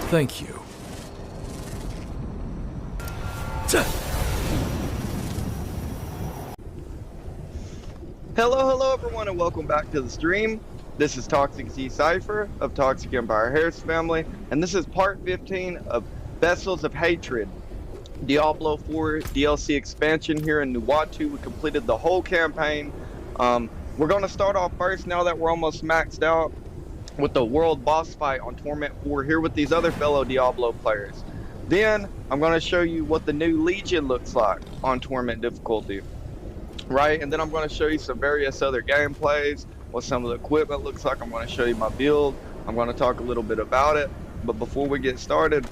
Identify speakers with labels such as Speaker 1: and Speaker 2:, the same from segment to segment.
Speaker 1: Thank you.
Speaker 2: Hello everyone, and welcome back to the stream. This is ToXiiC zCypheR of ToXiiC Empire Harris family, and this is part 15 of Vessels of Hatred, Diablo 4 DLC expansion here in Nuwatu. We completed the whole campaign. We're going to start off first, now that we're almost maxed out, with the world boss fight on Torment 4 here with these other fellow Diablo players. Then I'm going to show you what the new Legion looks like on Torment difficulty. Right, and then I'm going to show you some various other gameplays, what some of the equipment looks like. I'm going to show you my build. I'm going to talk a little bit about it. But before we get started,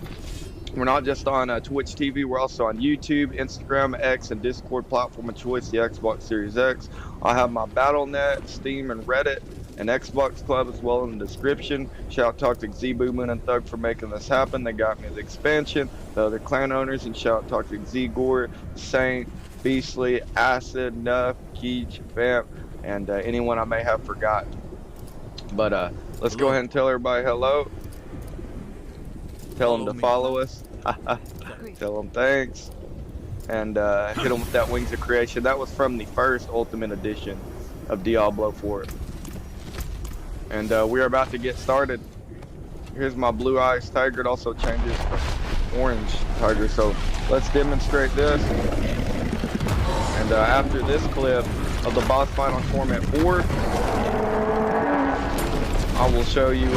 Speaker 2: we're not just on Twitch TV, we're also on YouTube, Instagram, X, and Discord platform of choice, the Xbox Series X. I have my Battle.net, Steam, and Reddit, and Xbox Club as well in the description. Shout out to zBoo, Moon, and Thug for making this happen. They got me the expansion, the other clan owners, and shout out to zGoRe, zSAiNT, zBeastly, zAciD, zNuff, zGeech, Vamp, and anyone I may have forgotten. But let's go ahead and tell everybody hello. Tell them to follow us. Tell them thanks. And hit them with that Wings of Creation. That was from the first Ultimate Edition of Diablo 4. And we are about to get started. Here's my blue eyes tiger. It also changes to orange tiger. So let's demonstrate this. And after this clip of the boss fight on Torment 4, I will show you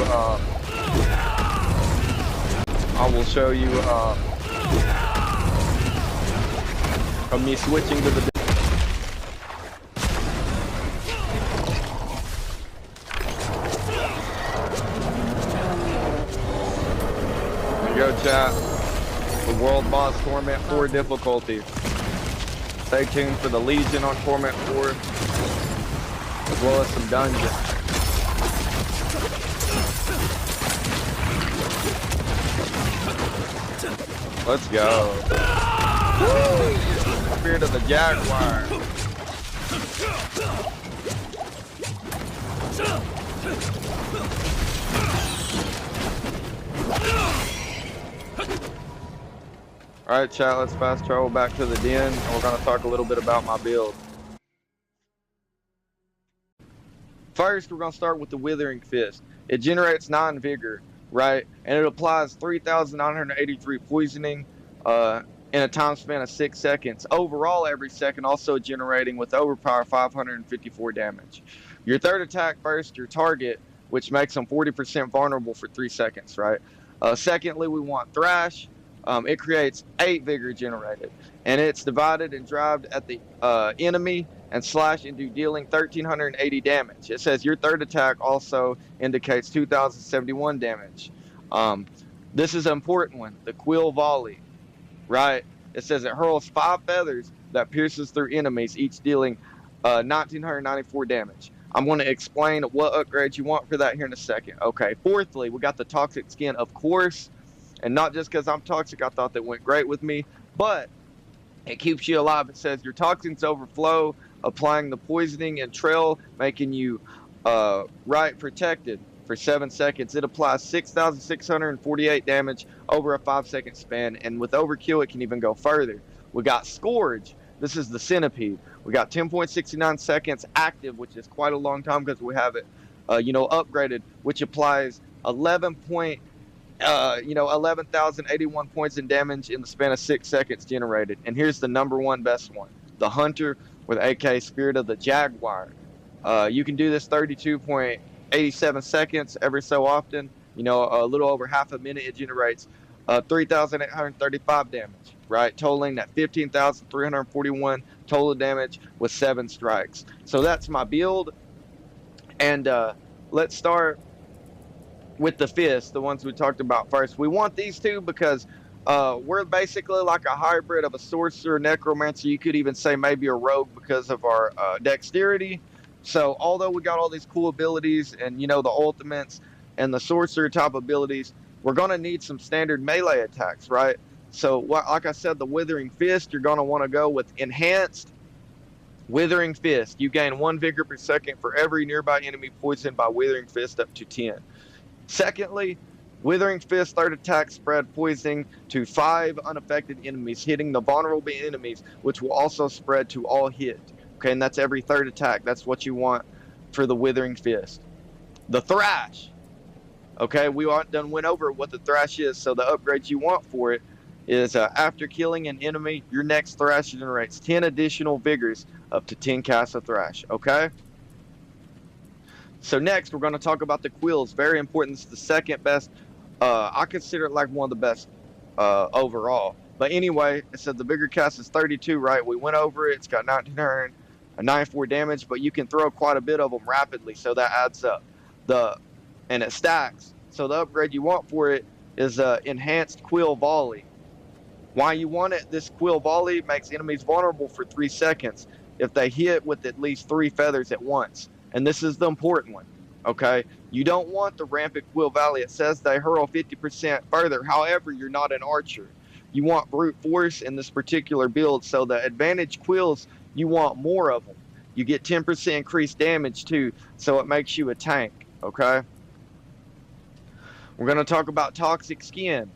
Speaker 2: of me switching to the there you go, chat. The world boss Torment 4 difficulty. Stay tuned for the Legion on Torment 4, as well as some dungeons. Let's go. Woo! Spirit of the Jaguar. Alright chat, let's fast travel back to the den, and we're going to talk a little bit about my build. First, we're going to start with the Withering Fist. It generates 9 vigor, right? And it applies 3,983 poisoning in a time span of 6 seconds. Overall, every second, also generating with overpower 554 damage. Your third attack first, your target, which makes them 40% vulnerable for 3 seconds, right? Secondly, we want Thrash. It creates 8 vigor generated, and it's divided and drived at the enemy and slash into dealing 1,380 damage. It says your third attack also indicates 2,071 damage. This is an important one, the Quill Volley, right? It says it hurls 5 feathers that pierces through enemies, each dealing 1,994 damage. I'm going to explain what upgrades you want for that here in a second. Okay, fourthly, we got the Toxic Skin, of course. And not just because I'm toxic, I thought that went great with me, but it keeps you alive. It says your toxins overflow, applying the poisoning and trail, making you right protected for 7 seconds. It applies 6,648 damage over a 5-second span, and with overkill, it can even go further. We got Scourge. This is the Centipede. We got 10.69 seconds active, which is quite a long time because we have it, upgraded, which applies 11,081 points in damage in the span of 6 seconds generated. And here's the #1 best one, the Hunter with AK Spirit of the Jaguar. You can do this 32.87 seconds every so often. A little over half a minute. It generates 3,835 damage, right? Totaling that 15,341 total damage with 7 strikes. So that's my build. And let's start with the Fist, the ones we talked about first. We want these two because we're basically like a hybrid of a sorcerer, necromancer. You could even say maybe a rogue because of our dexterity. So although we got all these cool abilities and the ultimates and the sorcerer type abilities, we're going to need some standard melee attacks, right? So like I said, the Withering Fist, you're going to want to go with Enhanced Withering Fist. You gain 1 vigor per second for every nearby enemy poisoned by Withering Fist up to 10. Secondly, Withering Fist third attack spread poisoning to 5 unaffected enemies, hitting the vulnerable enemies, which will also spread to all hit. Okay, and that's every third attack. That's what you want for the Withering Fist. The Thrash. Okay, we done went over what the Thrash is, so the upgrades you want for it is after killing an enemy, your next Thrash generates 10 additional vigors, up to 10 casts of Thrash. Okay? So next, we're going to talk about the Quills. Very important. It's the second best. I consider it like one of the best overall. But anyway, it said the vigor cast is 32, right? We went over it. It's got 1994 damage, but you can throw quite a bit of them rapidly, so that adds up. And it stacks. So the upgrade you want for it is enhanced Quill Volley. Why you want it? This Quill Volley makes enemies vulnerable for 3 seconds if they hit with at least 3 feathers at once. And this is the important one. Okay, you don't want the rampant Quill Volley. It says they hurl 50% further. However, you're not an archer. You want brute force in this particular build. So the advantage quills, you want more of them. You get 10% increased damage too. So it makes you a tank. Okay. We're going to talk about toxic skin.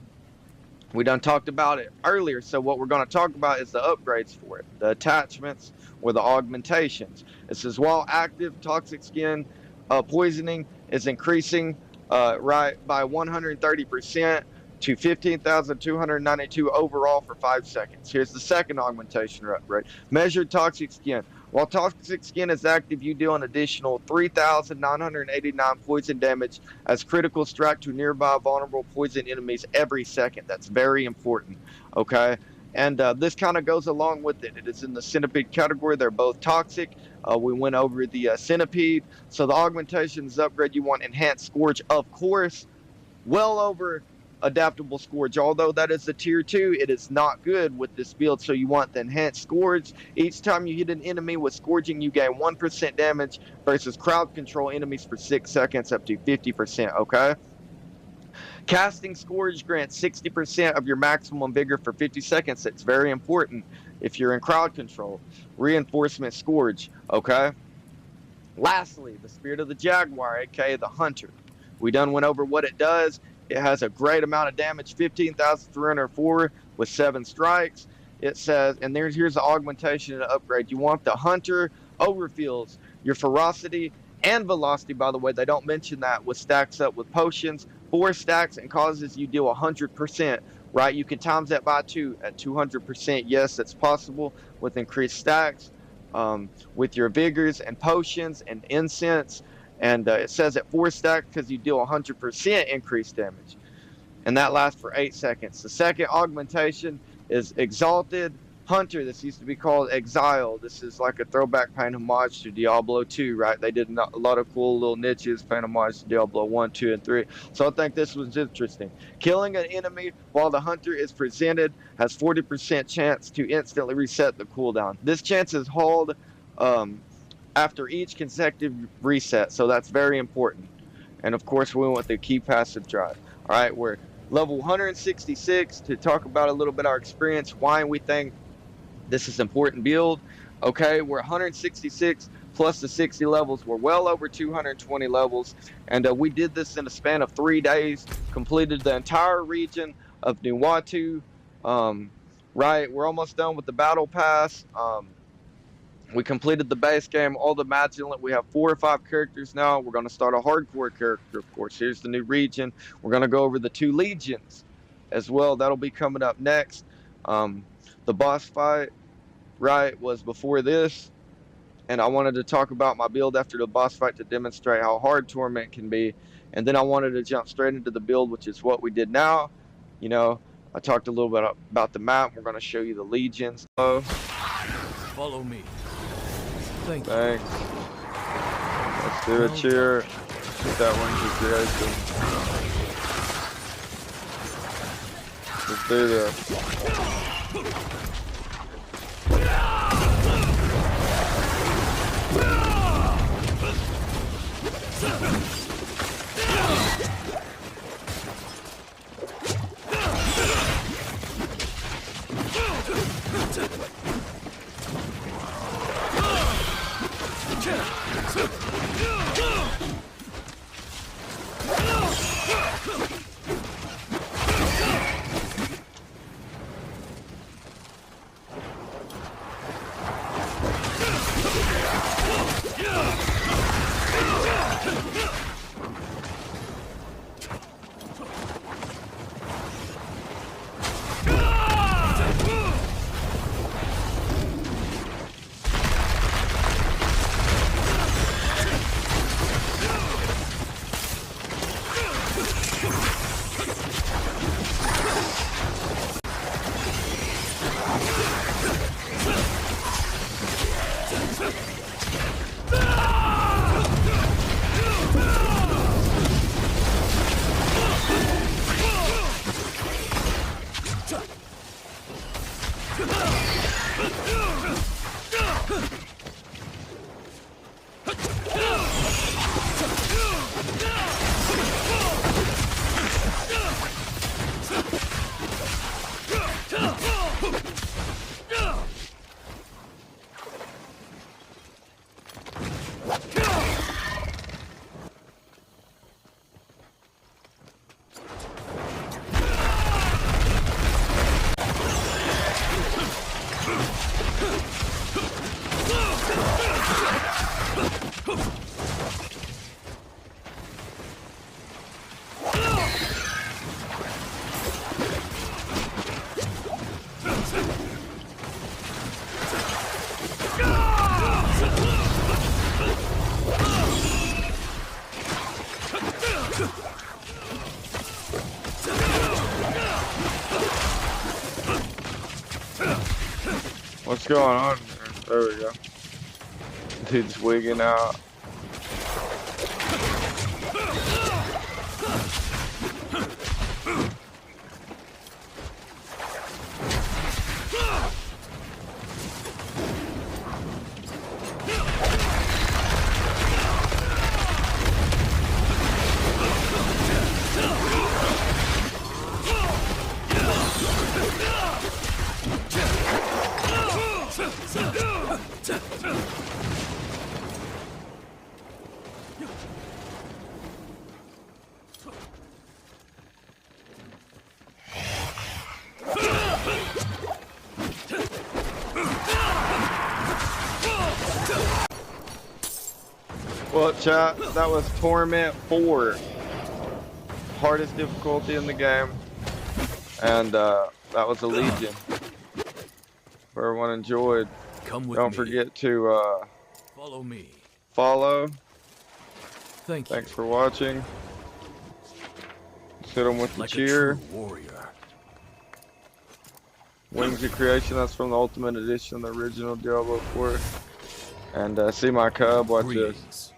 Speaker 2: We done talked about it earlier. So what we're going to talk about is the upgrades for it, the attachments or the augmentations. It says while active, toxic skin poisoning is increasing right by 130% to 15,292 overall for 5 seconds. Here's the second augmentation upgrade. Measured toxic skin. While toxic skin is active, you deal an additional 3,989 poison damage as critical strike to nearby vulnerable poison enemies every second. That's very important. Okay. And this kind of goes along with it. It is in the centipede category. They're both toxic. We went over the centipede. So the augmentations upgrade, you want enhanced scourge, of course, well over adaptable scourge. Although that is the tier 2, it is not good with this build. So you want the enhanced scourge. Each time you hit an enemy with scourging, you gain 1% damage versus crowd control enemies for 6 seconds up to 50%. Okay. Casting Scourge grants 60% of your maximum vigor for 50 seconds. It's very important if you're in crowd control. Reinforcement Scourge, okay? Lastly, the Spirit of the Jaguar, aka the Hunter. We done went over what it does. It has a great amount of damage, 15,304 with 7 strikes. It says, and here's the augmentation and upgrade. You want the Hunter overfills your ferocity and velocity, by the way. They don't mention that, with stacks up with potions. 4 stacks and causes you deal 100%, right? You can times that by 2 at 200%. Yes, it's possible with increased stacks, with your vigors and potions and incense. And it says at 4 stacks because you deal 100% increased damage. And that lasts for 8 seconds. The second augmentation is Exalted Hunter. This used to be called Exile. This is like a throwback paying homage to Diablo 2, right? They did a lot of cool little niches paying homage to Diablo 1, 2, and 3. So I think this was interesting. Killing an enemy while the Hunter is presented has 40% chance to instantly reset the cooldown. This chance is held after each consecutive reset, so that's very important. And of course, we went with the key passive drive. All right, we're level 166 to talk about a little bit our experience, why we think this is important build. Okay, we're 166 plus the 60 levels. We're well over 220 levels, and we did this in a span of 3 days. Completed the entire region of Nuwatu. Right, we're almost done with the battle pass. We completed the base game, all the Magellan. We have 4 or 5 characters now. We're going to start a hardcore character, of course. Here's the new region. We're going to go over the 2 legions as well. That'll be coming up next. The boss fight, right, was before this. And I wanted to talk about my build after the boss fight to demonstrate how hard Torment can be. And then I wanted to jump straight into the build, which is what we did now. You know, I talked a little bit about the map. We're going to show you the legions.
Speaker 1: Follow me. Thanks.
Speaker 2: Let's do a cheer. Get that one to creation. Let's do this. What's going on there? There we go. Dude's wigging out. Well, chat, that was Torment 4. Hardest difficulty in the game. And that was a Legion. If everyone enjoyed,
Speaker 1: Come with
Speaker 2: don't
Speaker 1: me.
Speaker 2: forget to
Speaker 1: Follow me.
Speaker 2: follow.
Speaker 1: Thank you.
Speaker 2: Thanks for watching. Hit them with the
Speaker 1: Like a
Speaker 2: cheer.
Speaker 1: true warrior.
Speaker 2: Wings of Creation, that's from the Ultimate Edition, the original Diablo 4. And see my cub, watch this.
Speaker 1: Greetings.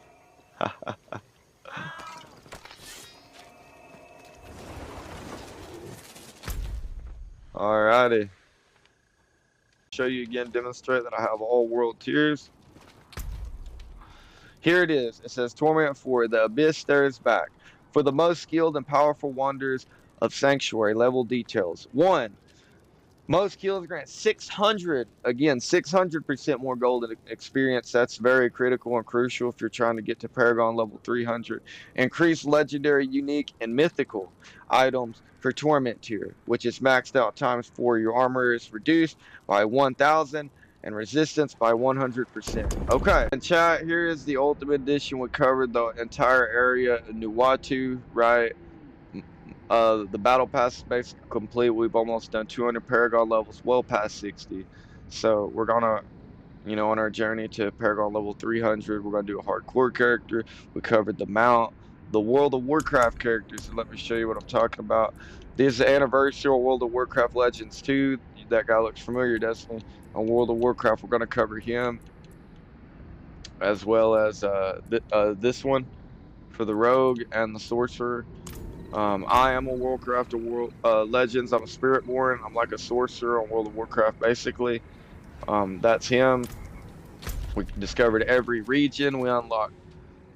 Speaker 2: Alrighty. Show you again, demonstrate that I have all world tiers. Here it is. It says Torment 4, the Abyss stares back. For the most skilled and powerful wonders of Sanctuary, level details. 1. Most kills grant 600, again, 600% more golden experience. That's very critical and crucial if you're trying to get to Paragon level 300. Increase legendary, unique, and mythical items for Torment tier, which is maxed out ×4. Your armor is reduced by 1,000 and resistance by 100%. Okay, and chat, here is the Ultimate Edition. We covered the entire area of Nuwatu, right? The battle pass is basically complete. We've almost done 200 Paragon levels, well past 60. So we're gonna, you know, on our journey to Paragon level 300, we're gonna do a hardcore character. We covered the mount, the World of Warcraft characters. So let me show you what I'm talking about. This is the anniversary of World of Warcraft Legends 2. That guy looks familiar, doesn't he? On World of Warcraft, we're gonna cover him, as well as this one for the Rogue and the Sorcerer. I am a Warcraft of World Legends. I'm a Spiritborn. I'm like a sorcerer on World of Warcraft, basically. That's him. We discovered every region. We unlocked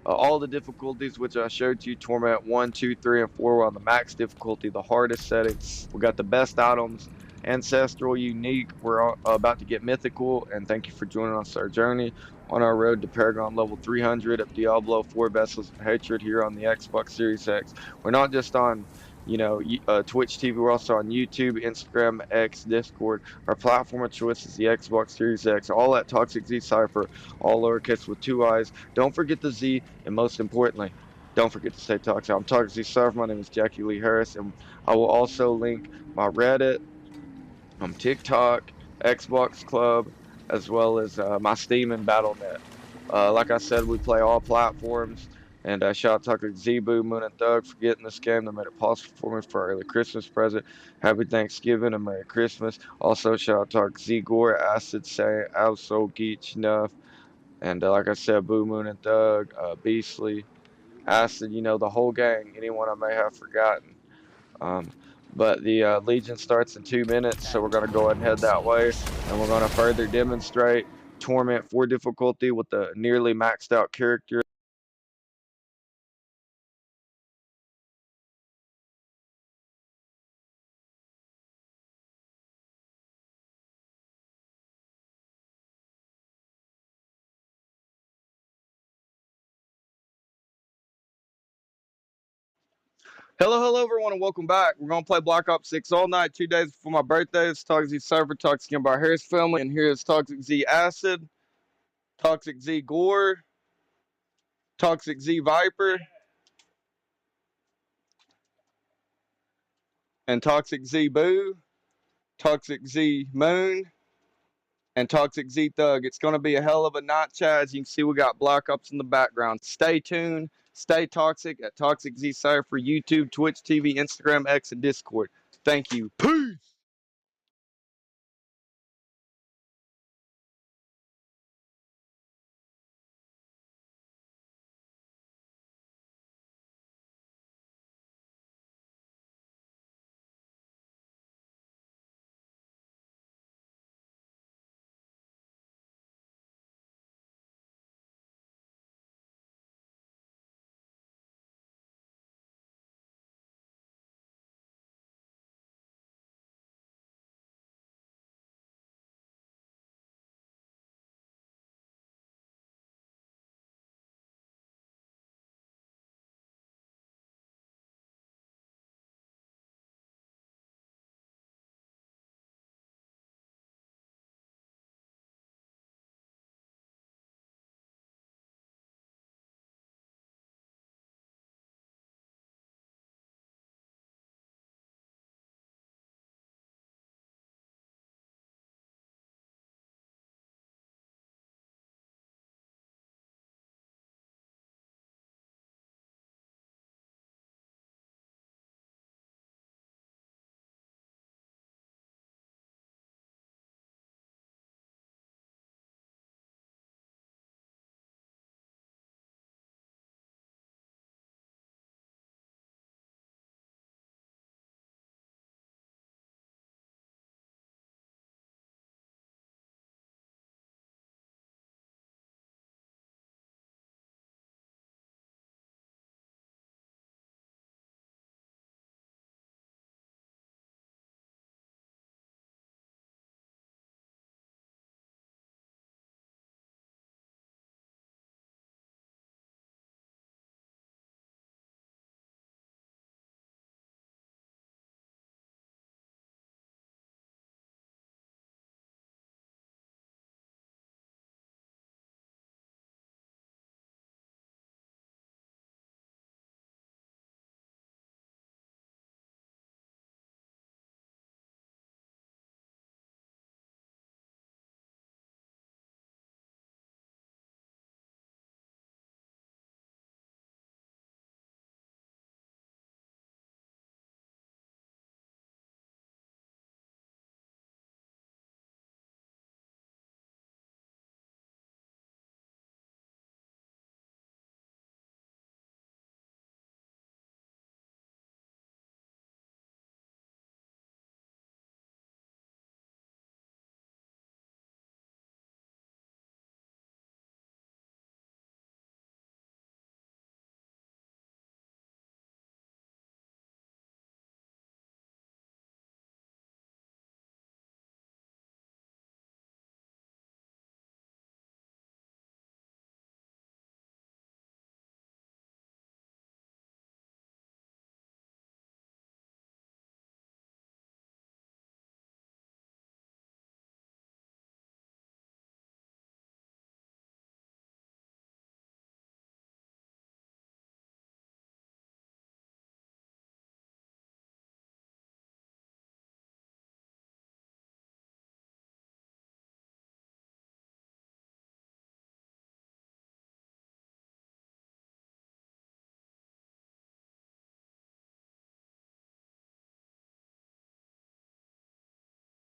Speaker 2: all the difficulties, which I showed you. Torment 1, 2, 3, and 4 were on the max difficulty, the hardest settings. We got the best items. Ancestral, unique. We're about to get mythical. And thank you for joining us on our journey on our road to Paragon level 300 of Diablo 4 Vessels of Hatred here on the Xbox Series X. We're not just on, you know, Twitch TV. We're also on YouTube, Instagram, X, Discord. Our platform of choice is the Xbox Series X. All at ToXiiC zCypheR, all lowercase with 2 I's. Don't forget the Z, and most importantly, don't forget to stay toxic. I'm ToXiiC zCypheR. My name is Jackie Lee Harris, and I will also link my Reddit, TikTok, Xbox Club, as well as my Steam and Battle.net. Like I said, we play all platforms. And shout out to zBoo, Moon, and Thug for getting this game. They made it possible for me for our early Christmas present. Happy Thanksgiving and Merry Christmas. Also, shout out to zGoRe, zAciD, zAbSouL, zGeech, zNuff, And like I said, Boo, Moon, and Thug, Beastly, Acid, you know, the whole gang, anyone I may have forgotten. But the Legion starts in 2 minutes, so we're going to go ahead and head that way. And we're going to further demonstrate Torment 4 difficulty with the nearly maxed out character. Hello everyone, and welcome back. We're going to play Black Ops 6 all night, 2 days before my birthday. It's toxiiczcypher, toxiiczgore by Harris family, and here is toxiiczAciD, toxiiczgore, toxiiczviper, and toxiiczboo, toxiiczmoon, and toxiiczthug. It's going to be a hell of a night, chat. As you can see, we got Black Ops in the background. Stay tuned. Stay toxic at toxiiczcypher, YouTube, Twitch TV, Instagram, X, and Discord. Thank you. Peace.